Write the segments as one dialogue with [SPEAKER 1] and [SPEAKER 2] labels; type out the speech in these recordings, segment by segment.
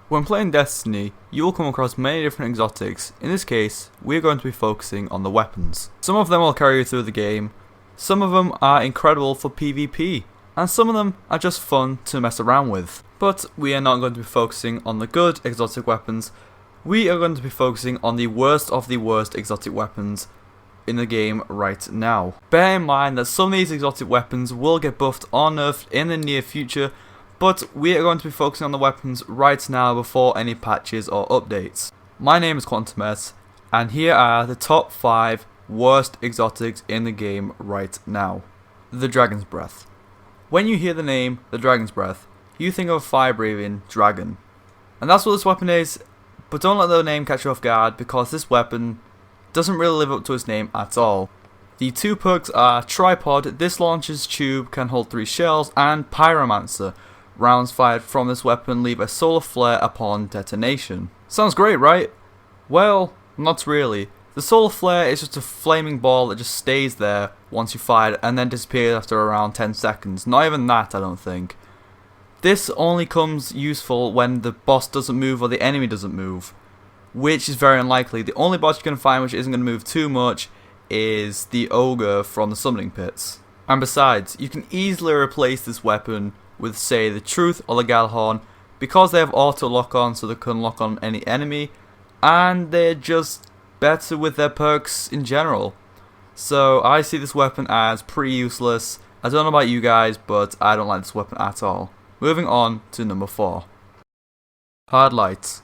[SPEAKER 1] When playing Destiny, you will come across many different exotics. In this case, we are going to be focusing on the weapons. Some of them will carry you through the game, some of them are incredible for PvP, and some of them are just fun to mess around with. But we are not going to be focusing on the good exotic weapons, we are going to be focusing on the worst of the worst exotic weapons in the game right now. Bear in mind that some of these exotic weapons will get buffed or nerfed in the near future, but we are going to be focusing on the weapons right now before any patches or updates. My name is Quantum S, and here are the top 5 worst exotics in the game right now. The Dragon's Breath. When you hear the name, the Dragon's Breath, you think of a fire-breathing dragon. And that's what this weapon is, but don't let the name catch you off guard, because this weapon doesn't really live up to its name at all. The 2 perks are Tripod, this launcher's tube can hold 3 shells, and Pyromancer. Rounds fired from this weapon leave a solar flare upon detonation. Sounds great, right? Well, not really. The solar flare is just a flaming ball that just stays there once you fire it and then disappears after around 10 seconds. Not even that, I don't think. This only comes useful when the boss doesn't move or the enemy doesn't move, which is very unlikely. The only boss you're going to find which isn't going to move too much is the ogre from the summoning pits. And besides, you can easily replace this weapon with, say, the Truth or the Galhorn, because they have auto lock on, so they can lock on any enemy, and they're just better with their perks in general. So I see this weapon as pretty useless. I don't know about you guys, but I don't like this weapon at all. Moving on to number 4. Hardlights.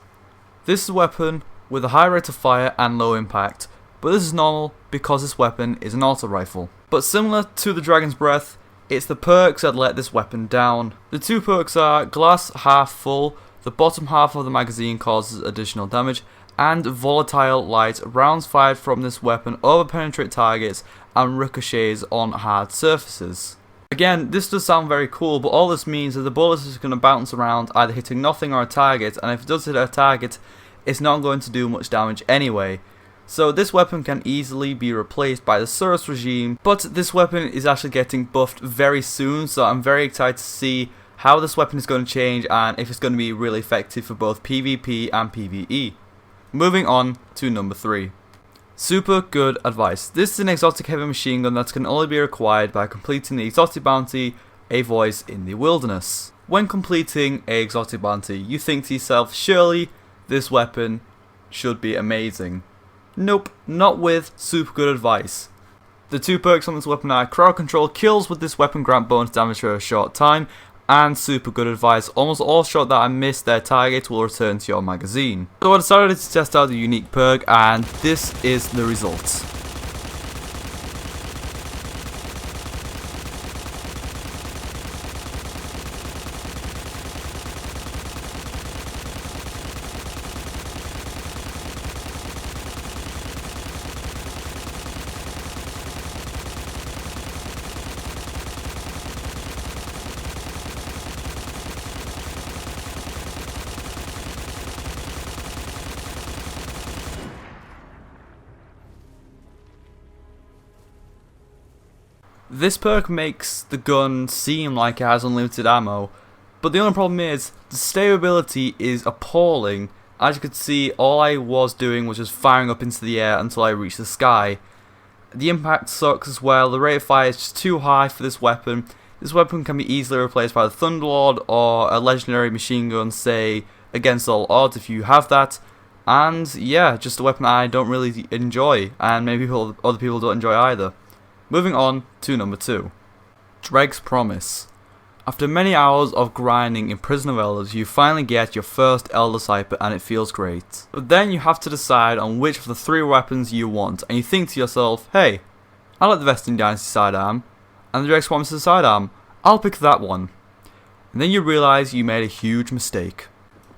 [SPEAKER 1] This is a weapon with a high rate of fire and low impact, but this is normal because this weapon is an auto rifle. But similar to the Dragon's Breath, it's the perks that let this weapon down. The 2 perks are Glass Half Full, the bottom half of the magazine causes additional damage, and Volatile Light, rounds fired from this weapon over-penetrate targets and ricochets on hard surfaces. Again, this does sound very cool, but all this means is the bullet is going to bounce around, either hitting nothing or a target, and if it does hit a target, it's not going to do much damage anyway. So this weapon can easily be replaced by the Surus regime, but this weapon is actually getting buffed very soon, so I'm very excited to see how this weapon is going to change and if it's going to be really effective for both PvP and PvE. Moving on to number 3. Super Good Advice. This is an exotic heavy machine gun that can only be acquired by completing the exotic bounty, A Voice in the Wilderness. When completing a exotic bounty, you think to yourself, surely this weapon should be amazing. Nope, not with Super Good Advice. The 2 perks on this weapon are Crowd Control, kills with this weapon grant bonus damage for a short time, and Super Good Advice, almost all shot that I missed their target will return to your magazine. So I decided to test out the unique perk, and this is the result. This perk makes the gun seem like it has unlimited ammo, but the only problem is, the stability is appalling. As you can see, all I was doing was just firing up into the air until I reached the sky. The impact sucks as well, the rate of fire is just too high for this weapon. This weapon can be easily replaced by the Thunderlord or a legendary machine gun, say, Against All Odds if you have that. And yeah, just a weapon I don't really enjoy, and maybe other people don't enjoy either. Moving on to number 2. Dreg's Promise. After many hours of grinding in Prison of Elders, you finally get your first Elder Cipher and it feels great. But then you have to decide on which of the 3 weapons you want, and you think to yourself, hey, I like the Vesting Dynasty sidearm, and the Dreg's Promise sidearm, I'll pick that one. And then you realise you made a huge mistake.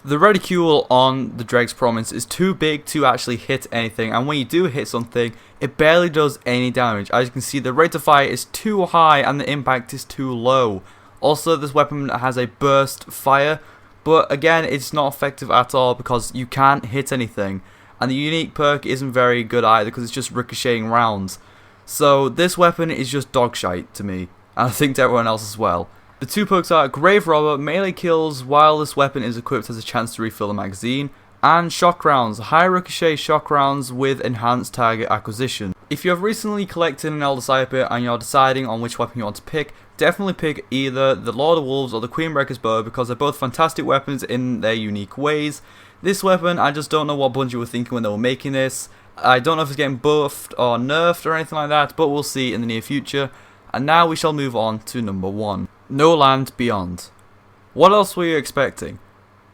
[SPEAKER 1] The reticule on the Dreg's Promise is too big to actually hit anything, and when you do hit something, it barely does any damage. As you can see, the rate of fire is too high and the impact is too low. Also, this weapon has a burst fire, but again, it's not effective at all because you can't hit anything. And the unique perk isn't very good either because it's just ricocheting rounds. So this weapon is just dog shite to me, and I think to everyone else as well. The two perks are Grave Robber, melee kills while this weapon is equipped has a chance to refill the magazine, and Shock Rounds, high ricochet shock rounds with enhanced target acquisition. If you have recently collected an Elder Sniper and you're deciding on which weapon you want to pick, definitely pick either the Lord of Wolves or the Queenbreaker's Bow because they're both fantastic weapons in their unique ways. This weapon, I just don't know what Bungie were thinking when they were making this. I don't know if it's getting buffed or nerfed or anything like that, but we'll see in the near future. And now we shall move on to number 1. No Land Beyond. What else were you expecting?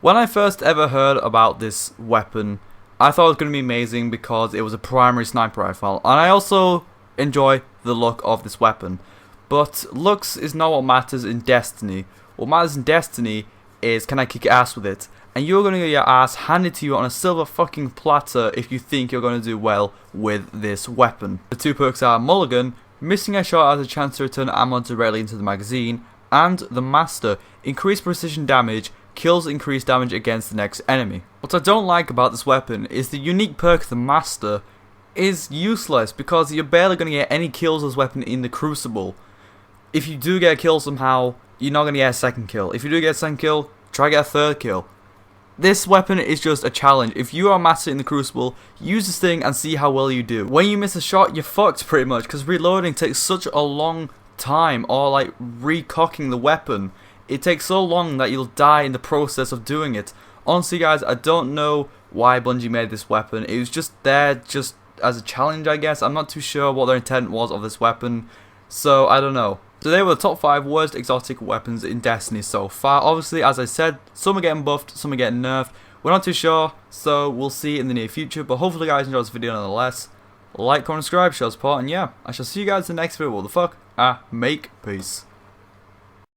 [SPEAKER 1] When I first ever heard about this weapon, I thought it was going to be amazing because it was a primary sniper rifle, and I also enjoy the look of this weapon. But looks is not what matters in Destiny. What matters in Destiny is, can I kick ass with it? And you're going to get your ass handed to you on a silver fucking platter if you think you're going to do well with this weapon. The two perks are Mulligan, missing a shot has a chance to return ammo directly into the magazine, and the Master, increased precision damage, kills increased damage against the next enemy. What I don't like about this weapon is the unique perk the Master is useless because you're barely going to get any kills with this weapon in the Crucible. If you do get a kill somehow, you're not going to get a second kill. If you do get a second kill, try to get a third kill. This weapon is just a challenge. If you are a master in the Crucible, use this thing and see how well you do. When you miss a shot, you're fucked pretty much because reloading takes such a long time, or like recocking the weapon. It takes so long that you'll die in the process of doing it. Honestly guys, I don't know why Bungie made this weapon. It was just there just as a challenge, I guess. I'm not too sure what their intent was of this weapon, so I don't know. So they were the top 5 worst exotic weapons in Destiny so far. Obviously, as I said, some are getting buffed, some are getting nerfed. We're not too sure, so we'll see in the near future. But hopefully you guys enjoyed this video nonetheless. Like, comment, subscribe, show support, and yeah, I shall see you guys in the next video. What the fuck? Make peace.